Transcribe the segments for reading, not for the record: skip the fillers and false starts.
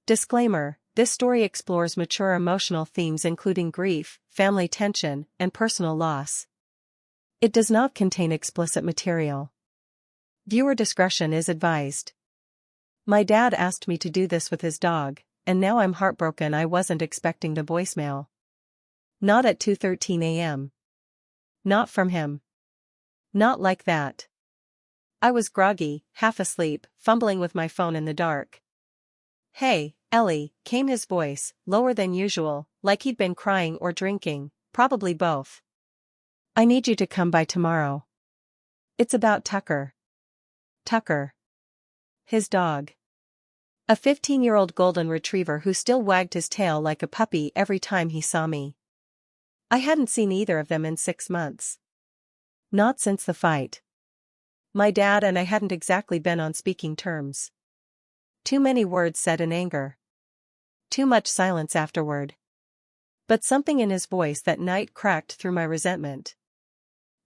Disclaimer: this story explores mature emotional themes including grief, family tension, and personal loss. It does not contain explicit material. Viewer discretion is advised. My dad asked me to do this with his dog, and now I'm heartbroken. I wasn't expecting the voicemail. Not at 2:13 a.m. Not from him. Not like that. I was groggy, half asleep, fumbling with my phone in the dark. "Hey, Ellie," came his voice, lower than usual, like he'd been crying or drinking, probably both. "I need you to come by tomorrow. It's about Tucker." Tucker. His dog. A 15-year-old golden retriever who still wagged his tail like a puppy every time he saw me. I hadn't seen either of them in 6 months. Not since the fight. My dad and I hadn't exactly been on speaking terms. Too many words said in anger. Too much silence afterward. But something in his voice that night cracked through my resentment.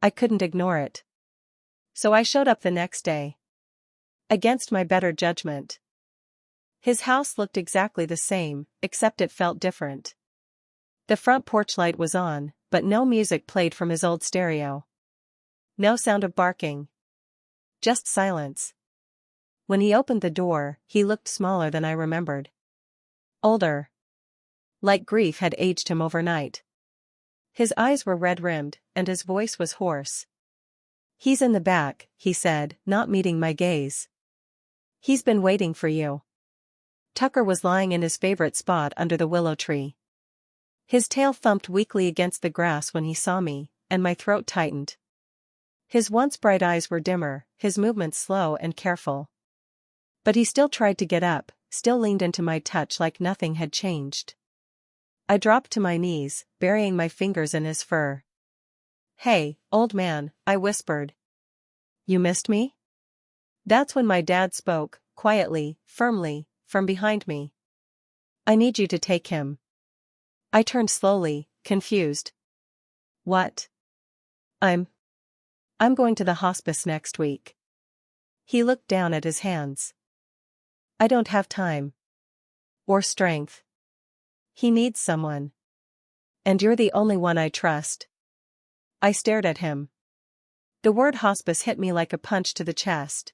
I couldn't ignore it. So I showed up the next day. Against my better judgment. His house looked exactly the same, except it felt different. The front porch light was on, but no music played from his old stereo. No sound of barking. Just silence. When he opened the door, he looked smaller than I remembered. Older. Like grief had aged him overnight. His eyes were red-rimmed, and his voice was hoarse. "He's in the back," he said, not meeting my gaze. "He's been waiting for you." Tucker was lying in his favorite spot under the willow tree. His tail thumped weakly against the grass when he saw me, and my throat tightened. His once bright eyes were dimmer, his movements slow and careful. But he still tried to get up, still leaned into my touch like nothing had changed. I dropped to my knees, burying my fingers in his fur. "Hey, old man," I whispered. "You missed me?" That's when my dad spoke, quietly, firmly, from behind me. "I need you to take him." I turned slowly, confused. "What?" I'm going to the hospice next week." He looked down at his hands. "I don't have time. Or strength. He needs someone. And you're the only one I trust." I stared at him. The word hospice hit me like a punch to the chest.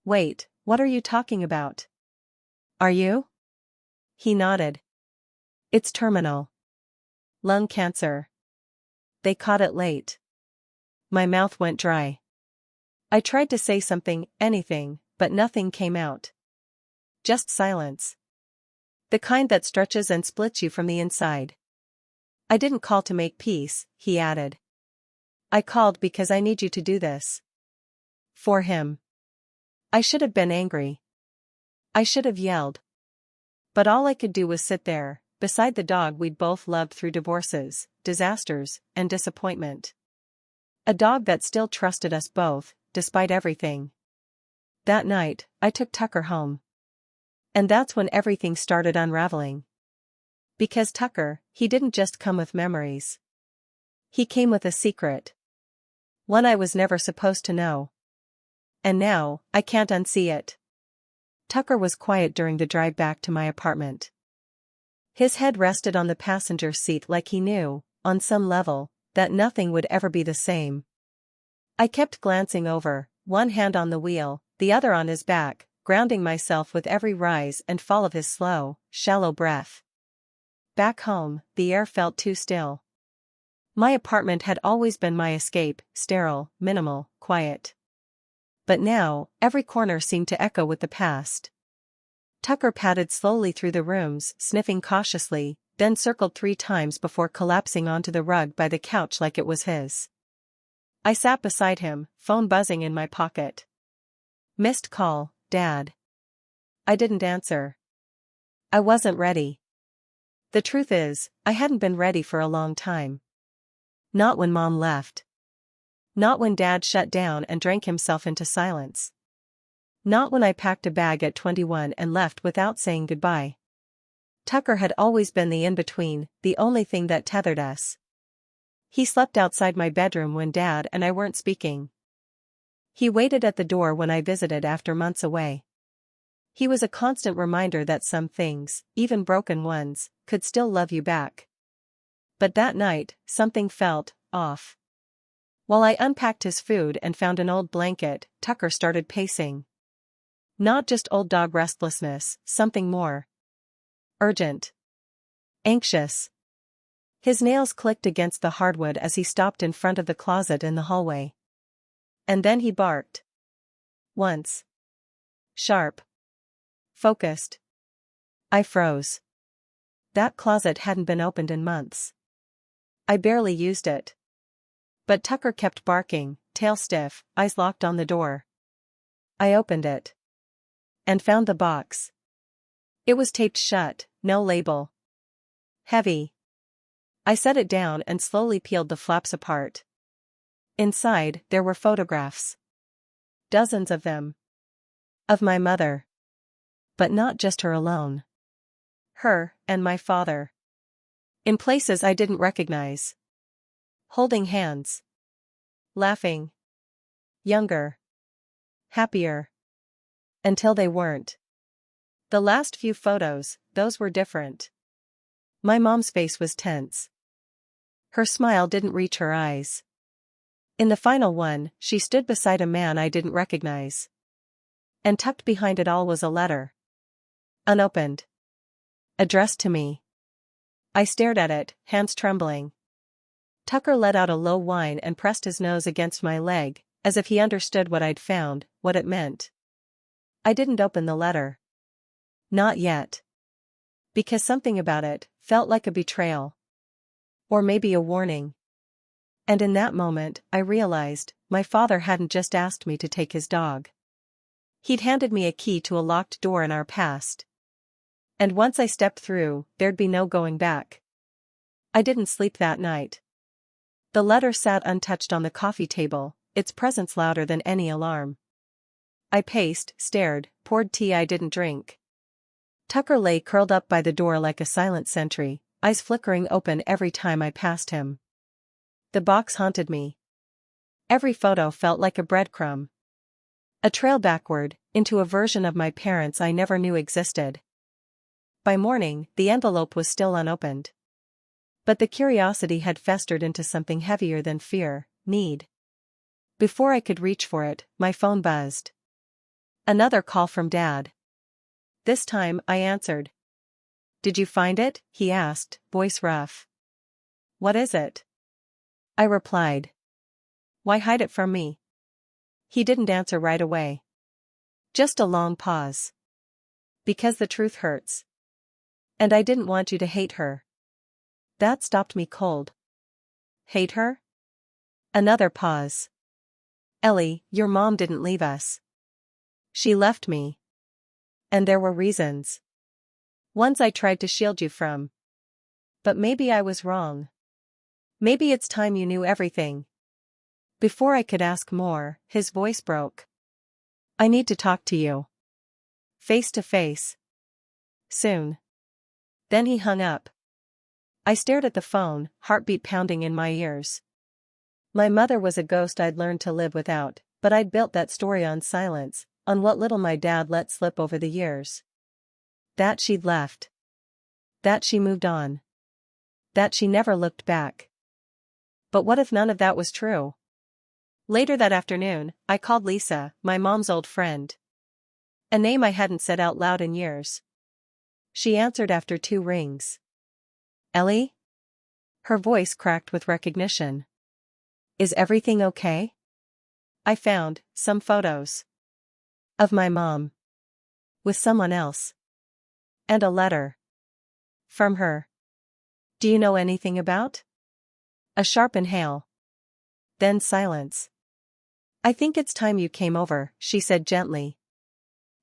"Wait, what are you talking about?" "Are you?" He nodded. "It's terminal. Lung cancer. They caught it late." My mouth went dry. I tried to say something, anything, but nothing came out. Just silence. The kind that stretches and splits you from the inside. "I didn't call to make peace," he added. "I called because I need you to do this. For him." I should have been angry. I should have yelled. But all I could do was sit there, beside the dog we'd both loved through divorces, disasters, and disappointment. A dog that still trusted us both, despite everything. That night, I took Tucker home. And that's when everything started unraveling. Because Tucker, he didn't just come with memories. He came with a secret. One I was never supposed to know. And now, I can't unsee it. Tucker was quiet during the drive back to my apartment. His head rested on the passenger seat like he knew, on some level, that nothing would ever be the same. I kept glancing over, one hand on the wheel, the other on his back, grounding myself with every rise and fall of his slow, shallow breath. Back home, the air felt too still. My apartment had always been my escape, sterile, minimal, quiet. But now, every corner seemed to echo with the past. Tucker padded slowly through the rooms, sniffing cautiously, then circled 3 times before collapsing onto the rug by the couch like it was his. I sat beside him, phone buzzing in my pocket. "Missed call, Dad." I didn't answer. I wasn't ready. The truth is, I hadn't been ready for a long time. Not when Mom left. Not when Dad shut down and drank himself into silence. Not when I packed a bag at 21 and left without saying goodbye. Tucker had always been the in-between, the only thing that tethered us. He slept outside my bedroom when Dad and I weren't speaking. He waited at the door when I visited after months away. He was a constant reminder that some things, even broken ones, could still love you back. But that night, something felt off. While I unpacked his food and found an old blanket, Tucker started pacing. Not just old dog restlessness, something more urgent. Anxious. His nails clicked against the hardwood as he stopped in front of the closet in the hallway. And then he barked. Once. Sharp. Focused. I froze. That closet hadn't been opened in months. I barely used it. But Tucker kept barking, tail stiff, eyes locked on the door. I opened it. And found the box. It was taped shut, no label. Heavy. I set it down and slowly peeled the flaps apart. Inside, there were photographs. Dozens of them. Of my mother. But not just her alone. Her, and my father. In places I didn't recognize. Holding hands. Laughing. Younger. Happier. Until they weren't. The last few photos, those were different. My mom's face was tense. Her smile didn't reach her eyes. In the final one, she stood beside a man I didn't recognize. And tucked behind it all was a letter. Unopened. Addressed to me. I stared at it, hands trembling. Tucker let out a low whine and pressed his nose against my leg, as if he understood what I'd found, what it meant. I didn't open the letter. Not yet. Because something about it felt like a betrayal. Or maybe a warning. And in that moment, I realized, my father hadn't just asked me to take his dog. He'd handed me a key to a locked door in our past. And once I stepped through, there'd be no going back. I didn't sleep that night. The letter sat untouched on the coffee table, its presence louder than any alarm. I paced, stared, poured tea I didn't drink. Tucker lay curled up by the door like a silent sentry, eyes flickering open every time I passed him. The box haunted me. Every photo felt like a breadcrumb. A trail backward, into a version of my parents I never knew existed. By morning, the envelope was still unopened. But the curiosity had festered into something heavier than fear, need. Before I could reach for it, my phone buzzed. Another call from Dad. This time, I answered. "Did you find it?" he asked, voice rough. "What is it?" I replied. "Why hide it from me?" He didn't answer right away. Just a long pause. "Because the truth hurts. And I didn't want you to hate her." That stopped me cold. "Hate her?" Another pause. "Ellie, your mom didn't leave us. She left me. And there were reasons. Ones I tried to shield you from. But maybe I was wrong. Maybe it's time you knew everything." Before I could ask more, his voice broke. "I need to talk to you. Face to face. Soon." Then he hung up. I stared at the phone, heartbeat pounding in my ears. My mother was a ghost I'd learned to live without, but I'd built that story on silence, on what little my dad let slip over the years. That she'd left. That she moved on. That she never looked back. But what if none of that was true? Later that afternoon, I called Lisa, my mom's old friend. A name I hadn't said out loud in years. She answered after 2 rings. "Ellie?" Her voice cracked with recognition. "Is everything okay?" I found some photos. Of my mom. With someone else. And a letter. From her. "Do you know anything about?" A sharp inhale. Then silence. "I think it's time you came over," she said gently.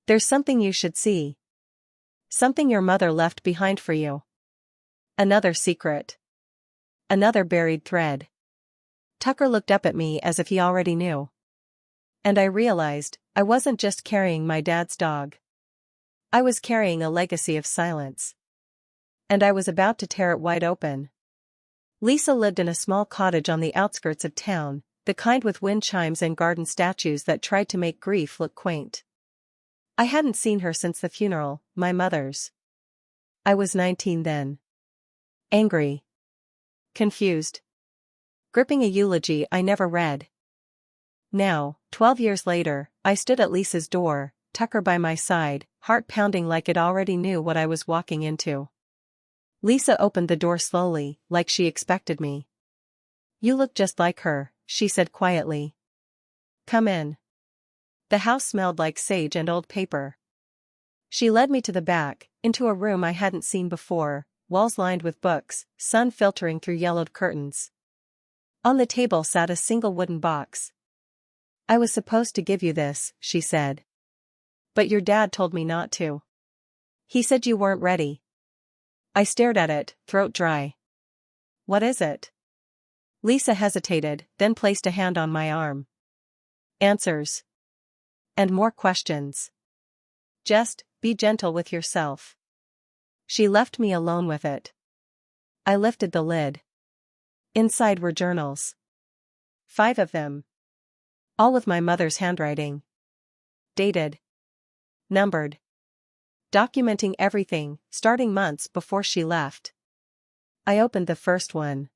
"There's something you should see. Something your mother left behind for you. Another secret. Another buried thread." Tucker looked up at me as if he already knew. And I realized, I wasn't just carrying my dad's dog. I was carrying a legacy of silence. And I was about to tear it wide open. Lisa lived in a small cottage on the outskirts of town, the kind with wind chimes and garden statues that tried to make grief look quaint. I hadn't seen her since the funeral, my mother's. I was 19 then. Angry. Confused. Gripping a eulogy I never read. Now, 12 years later, I stood at Lisa's door, Tucker by my side, heart pounding like it already knew what I was walking into. Lisa opened the door slowly, like she expected me. "You look just like her," she said quietly. "Come in." The house smelled like sage and old paper. She led me to the back, into a room I hadn't seen before, walls lined with books, sun filtering through yellowed curtains. On the table sat a single wooden box. "I was supposed to give you this," she said. "But your dad told me not to. He said you weren't ready." I stared at it, throat dry. "What is it?" Lisa hesitated, then placed a hand on my arm. "Answers. And more questions. Just, be gentle with yourself." She left me alone with it. I lifted the lid. Inside were journals. 5 of them. All with my mother's handwriting. Dated. Numbered. Documenting everything, starting months before she left. I opened the first one.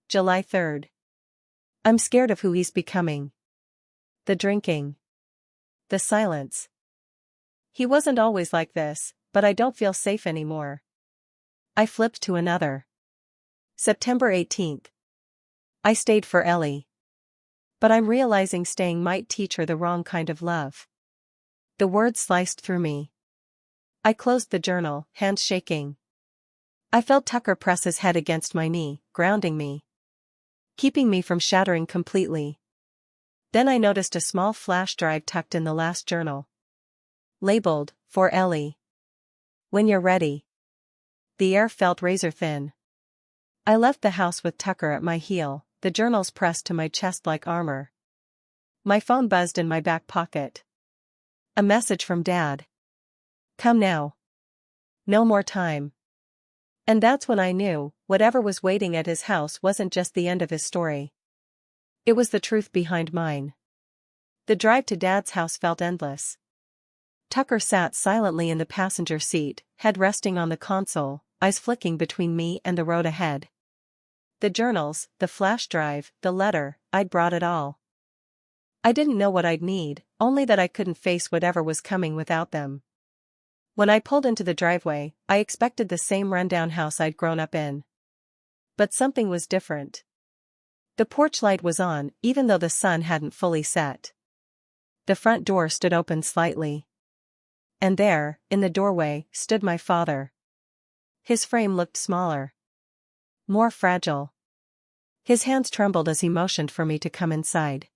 July 3rd. "I'm scared of who he's becoming. The drinking. The silence. He wasn't always like this, but I don't feel safe anymore." I flipped to another. September 18th. "I stayed for Ellie. But I'm realizing staying might teach her the wrong kind of love." The words sliced through me. I closed the journal, hands shaking. I felt Tucker press his head against my knee, grounding me. Keeping me from shattering completely. Then I noticed a small flash drive tucked in the last journal. Labeled, "For Ellie. When you're ready." The air felt razor thin. I left the house with Tucker at my heel, the journals pressed to my chest like armor. My phone buzzed in my back pocket. A message from Dad. "Come now. No more time." And that's when I knew, whatever was waiting at his house wasn't just the end of his story. It was the truth behind mine. The drive to Dad's house felt endless. Tucker sat silently in the passenger seat, head resting on the console, eyes flicking between me and the road ahead. The journals, the flash drive, the letter, I'd brought it all. I didn't know what I'd need, only that I couldn't face whatever was coming without them. When I pulled into the driveway, I expected the same rundown house I'd grown up in. But something was different. The porch light was on, even though the sun hadn't fully set. The front door stood open slightly. And there, in the doorway, stood my father. His frame looked smaller. More fragile. His hands trembled as he motioned for me to come inside.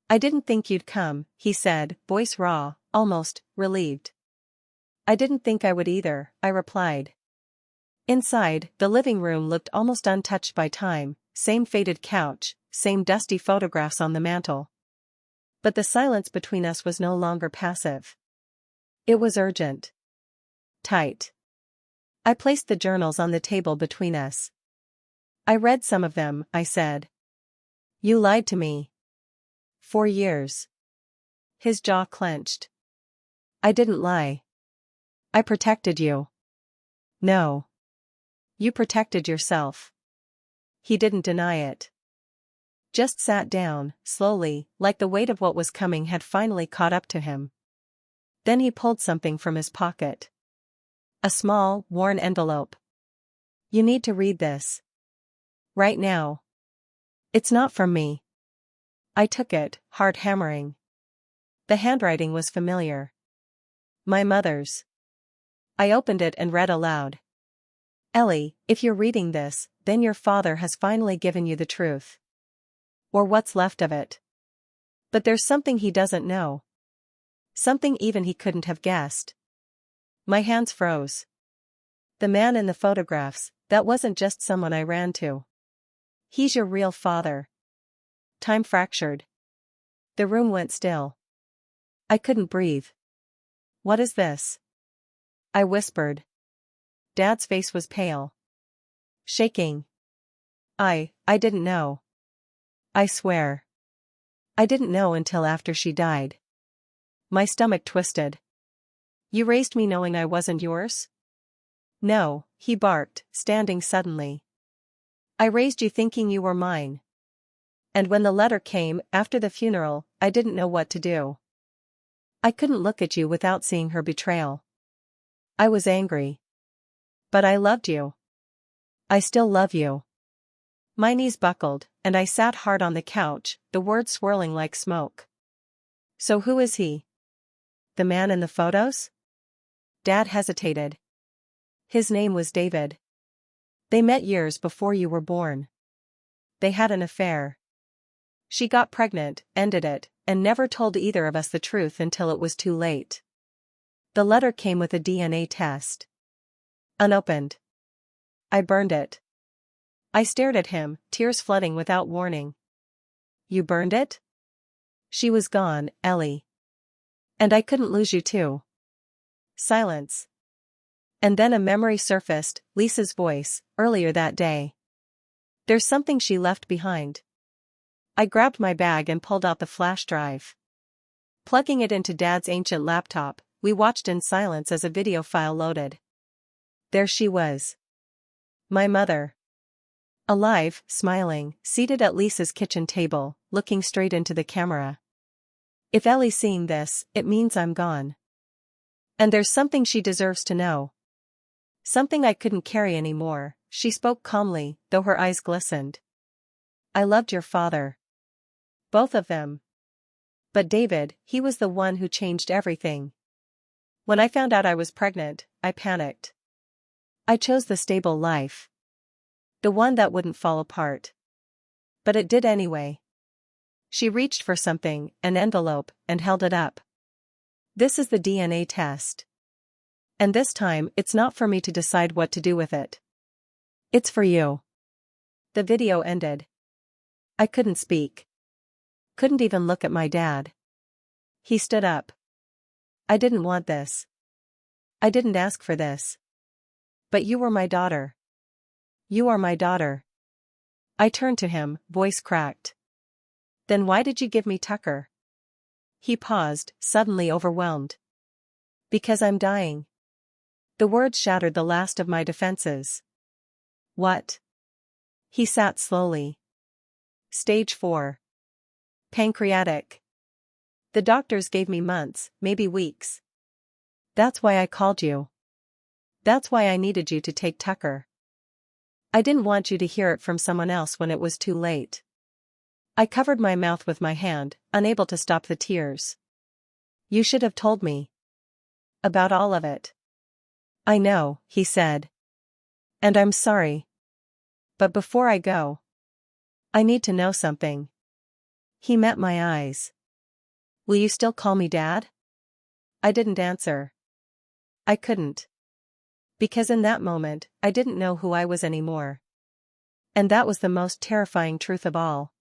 "I didn't think you'd come," he said, voice raw, almost relieved. "I didn't think I would either," I replied. Inside, the living room looked almost untouched by time, same faded couch, same dusty photographs on the mantel. But the silence between us was no longer passive. It was urgent. Tight. I placed the journals on the table between us. "I read some of them," I said. "You lied to me. 4 years." His jaw clenched. "I didn't lie. I protected you." "No. You protected yourself." He didn't deny it. Just sat down, slowly, like the weight of what was coming had finally caught up to him. Then he pulled something from his pocket. A small, worn envelope. "You need to read this. Right now." "It's not from me." I took it, heart hammering. The handwriting was familiar. My mother's. I opened it and read aloud. "Ellie, if you're reading this, then your father has finally given you the truth. Or what's left of it. But there's something he doesn't know. Something even he couldn't have guessed." My hands froze. The man in the photographs, that wasn't just someone I ran to. "He's your real father." Time fractured. The room went still. I couldn't breathe. "What is this?" I whispered. Dad's face was pale. Shaking. I didn't know. I swear. I didn't know until after she died." My stomach twisted. You raised me knowing I wasn't yours? No, he barked, standing suddenly. I raised you thinking you were mine. And when the letter came, after the funeral, I didn't know what to do. I couldn't look at you without seeing her betrayal. I was angry. But I loved you. I still love you. My knees buckled, and I sat hard on the couch, the words swirling like smoke. So who is he? The man in the photos? Dad hesitated. His name was David. They met years before you were born. They had an affair. She got pregnant, ended it, and never told either of us the truth until it was too late. The letter came with a DNA test. Unopened. I burned it. I stared at him, tears flooding without warning. You burned it? She was gone, Ellie. And I couldn't lose you too. Silence. And then a memory surfaced, Lisa's voice, earlier that day. There's something she left behind. I grabbed my bag and pulled out the flash drive. Plugging it into Dad's ancient laptop, we watched in silence as a video file loaded. There she was. My mother. Alive, smiling, seated at Lisa's kitchen table, looking straight into the camera. If Ellie's seeing this, it means I'm gone. And there's something she deserves to know. Something I couldn't carry anymore, she spoke calmly, though her eyes glistened. I loved your father. Both of them. But David, he was the one who changed everything. When I found out I was pregnant, I panicked. I chose the stable life. The one that wouldn't fall apart. But it did anyway. She reached for something, an envelope, and held it up. This is the DNA test. And this time, it's not for me to decide what to do with it. It's for you. The video ended. I couldn't speak. Couldn't even look at my dad. He stood up. I didn't want this. I didn't ask for this. But you were my daughter. You are my daughter. I turned to him, voice cracked. Then why did you give me Tucker? He paused, suddenly overwhelmed. Because I'm dying. The words shattered the last of my defenses. What? He sat slowly. Stage 4. Pancreatic. The doctors gave me months, maybe weeks. That's why I called you. That's why I needed you to take Tucker. I didn't want you to hear it from someone else when it was too late. I covered my mouth with my hand, unable to stop the tears. You should have told me. About all of it. I know, he said. And I'm sorry. But before I go, I need to know something. He met my eyes. Will you still call me Dad? I didn't answer. I couldn't. Because in that moment, I didn't know who I was anymore. And that was the most terrifying truth of all.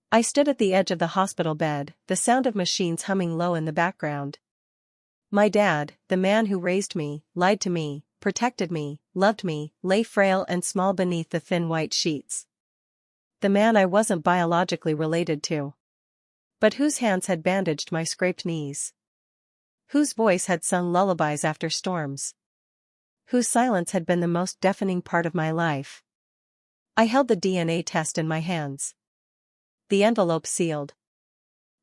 I stood at the edge of the hospital bed, the sound of machines humming low in the background. My dad, the man who raised me, lied to me, protected me, loved me, lay frail and small beneath the thin white sheets. The man I wasn't biologically related to. But whose hands had bandaged my scraped knees. Whose voice had sung lullabies after storms. Whose silence had been the most deafening part of my life. I held the DNA test in my hands. The envelope sealed.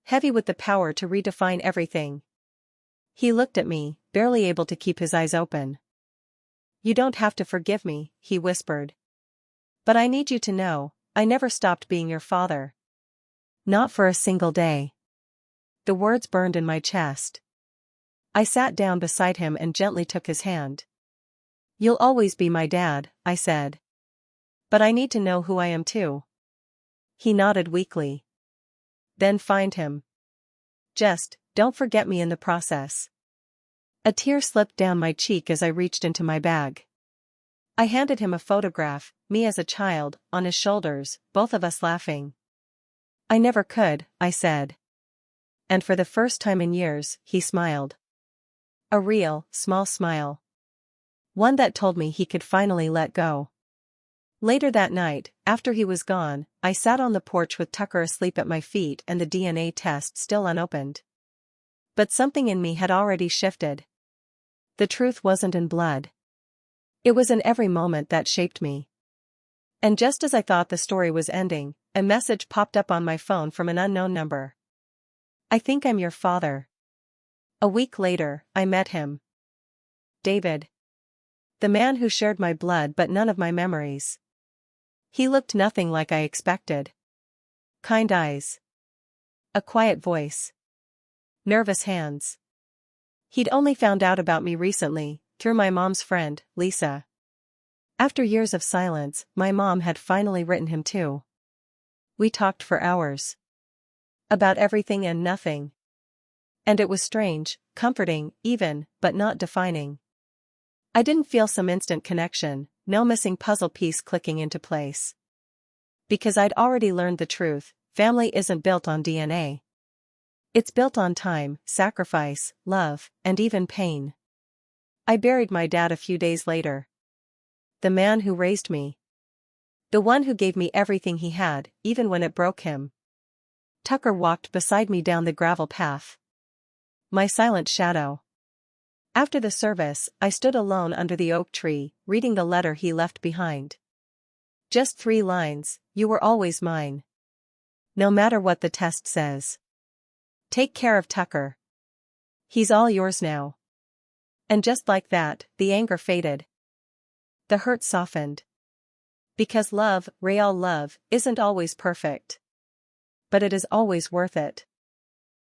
Heavy with the power to redefine everything. He looked at me, barely able to keep his eyes open. You don't have to forgive me, he whispered. But I need you to know, I never stopped being your father. Not for a single day. The words burned in my chest. I sat down beside him and gently took his hand. You'll always be my dad, I said. But I need to know who I am too. He nodded weakly. Then find him. Just, don't forget me in the process. A tear slipped down my cheek as I reached into my bag. I handed him a photograph, me as a child, on his shoulders, both of us laughing. I never could, I said. And for the first time in years, he smiled. A real, small smile. One that told me he could finally let go. Later that night, after he was gone, I sat on the porch with Tucker asleep at my feet and the DNA test still unopened. But something in me had already shifted. The truth wasn't in blood. It was in every moment that shaped me. And just as I thought the story was ending, a message popped up on my phone from an unknown number. "I think I'm your father." A week later, I met him. David. The man who shared my blood but none of my memories. He looked nothing like I expected. Kind eyes. A quiet voice. Nervous hands. He'd only found out about me recently, through my mom's friend, Lisa. After years of silence, my mom had finally written him too. We talked for hours. About everything and nothing. And it was strange, comforting, even, but not defining. I didn't feel some instant connection, no missing puzzle piece clicking into place. Because I'd already learned the truth, family isn't built on DNA. It's built on time, sacrifice, love, and even pain. I buried my dad a few days later. The man who raised me. The one who gave me everything he had, even when it broke him. Tucker walked beside me down the gravel path. My silent shadow. After the service, I stood alone under the oak tree, reading the letter he left behind. Just 3 lines, "You were always mine. No matter what the test says. Take care of Tucker. He's all yours now." And just like that, the anger faded. The hurt softened. Because love, real love, isn't always perfect. But it is always worth it.